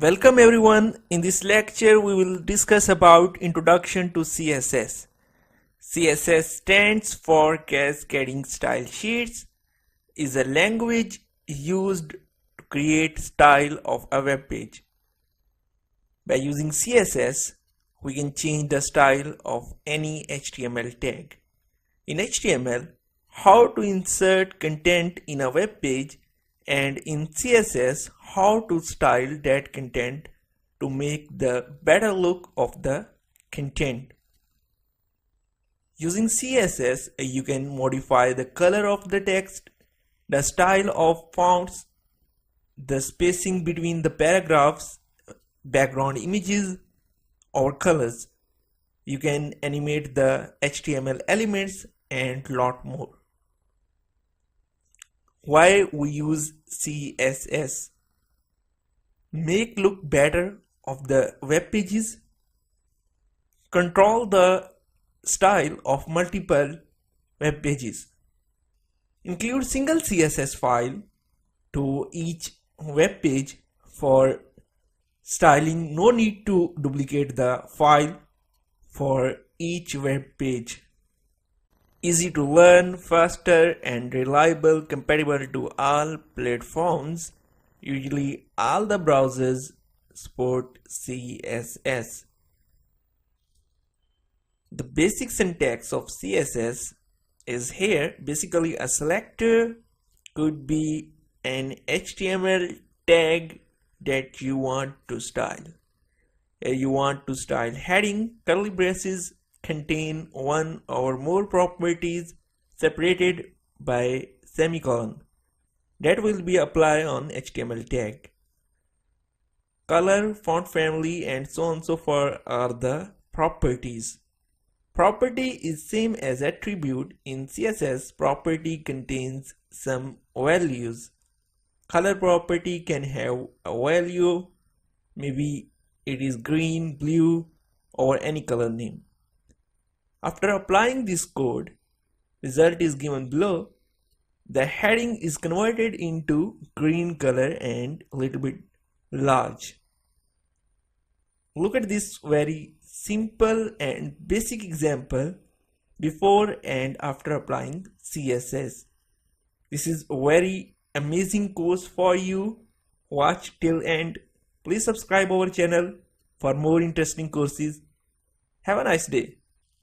Welcome everyone. In this lecture we will discuss about Introduction to CSS. CSS stands for Cascading Style Sheets, is a language used to create style of a web page. By using CSS, we can change the style of any HTML tag. In HTML, how to insert content in a web page, and in CSS, how to style that content to make the better look of the content. Using CSS, you can modify the color of the text, the style of fonts, the spacing between the paragraphs, background images or colors. You can animate the HTML elements and lot more. Why we use CSS? Make look better of the web pages, control the style of multiple web pages, include single CSS file to each web page for styling. No need to duplicate the file for each web page. Easy to learn, faster and reliable, compatible to all platforms. Usually all the browsers support CSS. The basic syntax of CSS is here. Basically, a selector could be an HTML tag that you want to style. You want to style heading, curly braces contain one or more properties separated by semicolon. That will be applied on HTML tag. Color, font family and so on and so forth are the properties. Property is same as attribute. In CSS, property contains some values. Color property can have a value, maybe it is green, blue or any color name. After applying this code, result is given below. The heading is converted into green color and a little bit large. Look at this very simple and basic example before and after applying CSS. This is a very amazing course for you. Watch till end. Please subscribe our channel for more interesting courses. Have a nice day.